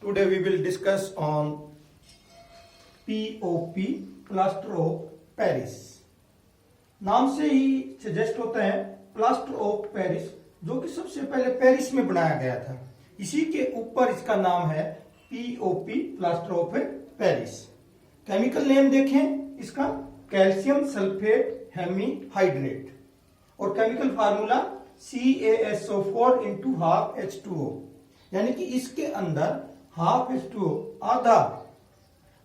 Today we will discuss on POP, plaster of Paris. नाम से ही suggest होता है प्लास्टर ऑफ पेरिस, जो कि सबसे पहले पेरिस में बनाया गया था। इसी के ऊपर इसका नाम है POP, plaster of Paris. Chemical name देखें इसका, कैल्शियम सल्फेट हेमीहाइड्रेट, और chemical formula CaSO4 into half H2O, यानी कि इसके अंदर हाफ H2O, आधा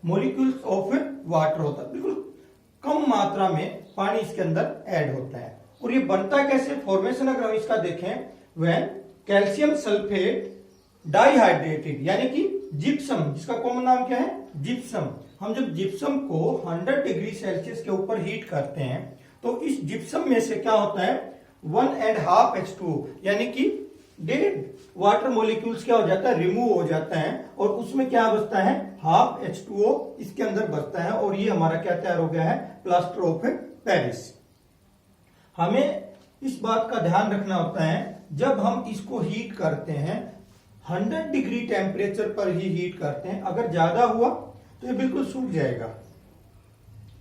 मोलिक्यूल्स ऑफ वाटर होता है, बिल्कुल कम मात्रा में पानी इसके अंदर ऐड होता है। और ये बनता कैसे, फॉर्मेशन अगर हम इसका देखें, व्हेन कैल्शियम सल्फेट डाइहाइड्रेटेड, यानी कि जिप्सम, जिसका कॉमन नाम क्या है, जिप्सम। हम जब जिप्सम को 100 डिग्री सेल्सियस के ऊपर हीट करते हैं तो इस जिप्सम में से क्या होता है, 1.5 H2O, यानी कि 1.5 वाटर मॉलिक्यूल्स क्या हो जाता है, रिमूव हो जाता है, और उसमें क्या बचता है, हाफ H2O इसके अंदर बचता है, और ये हमारा क्या तैयार हो गया है, प्लास्टर ऑफ पेरिस। हमें इस बात का ध्यान रखना होता है, जब हम इसको हीट करते हैं 100 डिग्री टेम्परेचर पर ही हीट करते हैं, अगर ज्यादा हुआ तो ये बिल्कुल सूख जाएगा,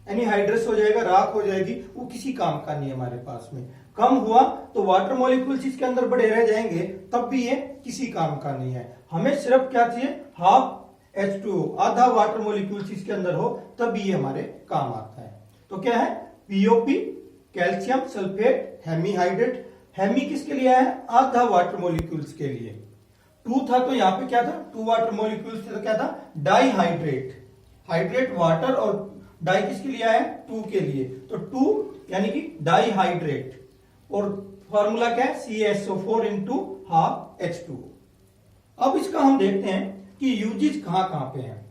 एनीहाइड्रस हो जाएगा, राख हो जाएगी, वो किसी काम का नहीं है हमारे पास में। कम हुआ तो वाटर मॉलिक्यूल्स इसके अंदर बड़े रह जाएंगे, तब भी ये किसी काम का नहीं है। हमें सिर्फ क्या चाहिए, हाफ H2O, आधा वाटर मॉलिक्यूल्स इसके अंदर हो, तब ये हमारे काम आता है। तो क्या है, POP, calcium sulphate hemihydrate. Hemi किसके लिए है, आधा वाटर मॉलिक्यूल्स के लिए। 2 था तो यहाँ पे क्या था, 2 वाटर मॉलिक्यूल्स थे, तो क्या था, डाइहाइड्रेट। हाइड्रेट वाटर, और डाई किसके लिए है, 2 के लिए, तो 2 यानी कि डाइहाइड्रेट, और फॉर्मूला क्या है, CaSO4 into half H2O। अब इसका हम देखते हैं कि यूजेज कहां कहां पे हैं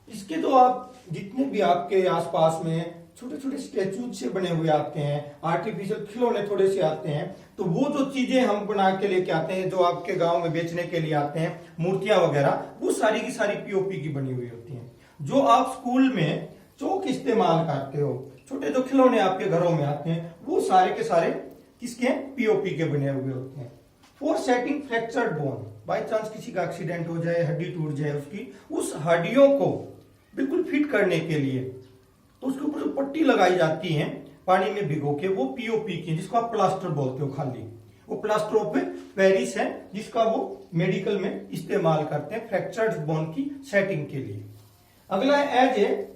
इसके। तो आप जितने भी आपके आसपास में छोटे छोटे स्टेच्यूज से बने हुए आते हैं, आर्टिफिशियल खिलौने थोड़े से आते हैं, तो वो जो चीजें हम बना के लेके आते हैं, जो आपके गांव में बेचने के लिए आते हैं, मूर्तियां वगैरह, वो सारी की सारी POP की बनी हुई होती हैं। जो आप स्कूल में चौक इस्तेमाल करते हो, छोटे जो खिलौने आपके घरों में आते हैं, वो सारे के सारे किसके हैं, POP के बने हुए होते हैं। For setting fractured bone, by chance किसी का एक्सीडेंट हो जाए, हड्डी टूट जाए उसकी, उस हड्डियों को बिल्कुल फिट करने के लिए तो उसके ऊपर जो पट्टी लगाई जाती है पानी में भिगो के, वो POP की, जिसको आप प्लास्टर बोलते हो खाली, वो प्लास्टर ऑफ पेरिस है, जिसका वो मेडिकल में इस्तेमाल करते हैं फ्रैक्चर्ड बोन की सेटिंग के लिए। अगला है as a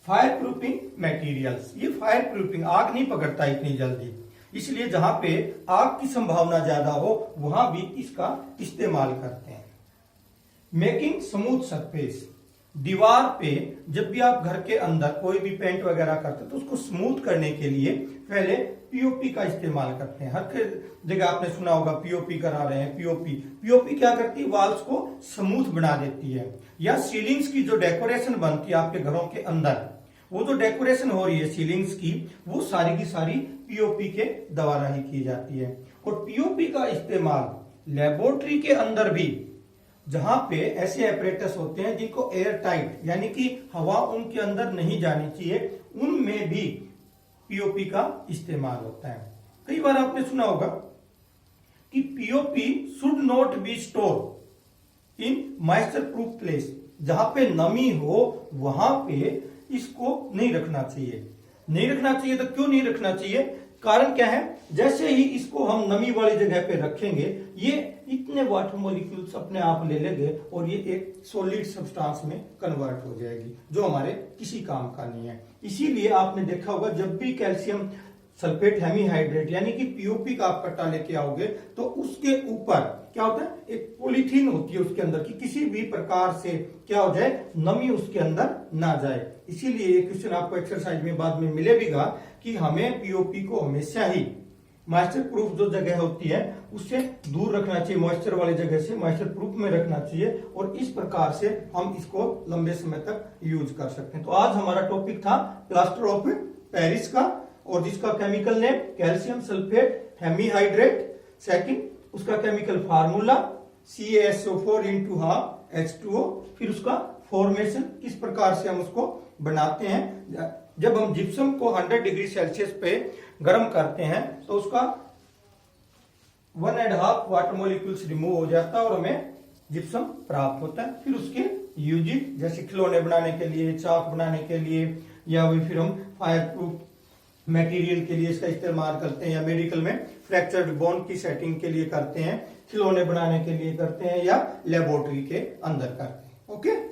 fire proofing materials. ये फायर प्रूफिंग, आग नहीं पकड़ता इतनी जल्दी, इसलिए जहां पे आग की संभावना ज्यादा हो वहां भी इसका इस्तेमाल करते हैं। मेकिंग स्मूथ सरफेस, दीवार पे जब भी आप घर के अंदर कोई भी पेंट वगैरह करते हैं तो उसको स्मूथ करने के लिए पहले POP का इस्तेमाल करते हैं। हर जगह आपने सुना होगा POP करा रहे हैं, POP क्या करती है, वॉल्स को स्मूथ बना देती है। या सीलिंग्स की जो डेकोरेशन बनती है आपके घरों के अंदर, वो जो डेकोरेशन हो रही है सीलिंग्स की, वो सारी की सारी POP के द्वारा ही की जाती है। और POP का इस्तेमाल लेबोरेटरी के अंदर भी, जहां पे ऐसे एपरेटस होते हैं जिनको एयर टाइट, यानी कि हवा उनके अंदर नहीं जानी चाहिए, उनमें भी POP का इस्तेमाल होता है। कई बार आपने सुना होगा कि POP should not be store in moisture proof place, जहां पे नमी हो वहां पे इसको नहीं रखना चाहिए। नहीं रखना चाहिए तो क्यों नहीं रखना चाहिए, कारण क्या है, जैसे ही इसको हम नमी वाली जगह पे रखेंगे, ये इतने वाटर मॉलिक्यूल्स अपने आप ले लेंगे और ये एक सॉलिड सब्सटेंस में कन्वर्ट हो जाएगी, जो हमारे किसी काम का नहीं है। इसीलिए आपने देखा होगा, जब भी कैल्शियम सल्फेट हेमीहाइड्रेट यानी कि POP का आप कट्टा लेके आओगे तो उसके ऊपर क्या होता है, एक पॉलीथीन होती है उसके अंदर, कि किसी भी प्रकार से क्या हो जाए, नमी उसके अंदर ना जाए। इसीलिए ये क्वेश्चन आपको एक्सरसाइज में बाद में मिलेगा कि हमें POP को हमेशा ही मॉइस्चर प्रूफ जो जगह होती है उससे दूर रखना चाहिए, मॉइस्चर वाली जगह से मॉइस्चर प्रूफ में रखना चाहिए, और इस प्रकार से हम इसको लंबे समय तक यूज कर सकते हैं। तो आज हमारा टॉपिक था प्लास्टर ऑफ पेरिस का, और जिसका chemical name calcium sulphate hemihydrate, second उसका chemical formula CaSO4 into half H2O, फिर उसका फॉर्मेशन किस प्रकार से हम उसको बनाते हैं। जब हम जिप्सम को 100 डिग्री सेल्सियस पे गर्म करते हैं तो उसका 1.5 वाटर मॉलिक्यूल्स रिमूव हो जाता है और हमें जिप्सम प्राप्त होता है। फिर उसके यूजिंग, जैसे खिलौने बनाने के लिए, चाक बनाने के लिए, या फिर हम फायर प्रूफ मटेरियल के लिए इसका इस्तेमाल करते हैं, या मेडिकल में फ्रैक्चर्ड बोन की सेटिंग के लिए करते हैं, खिलौने बनाने के लिए करते हैं, या लेबोरेटरी के अंदर करते हैं। ओके।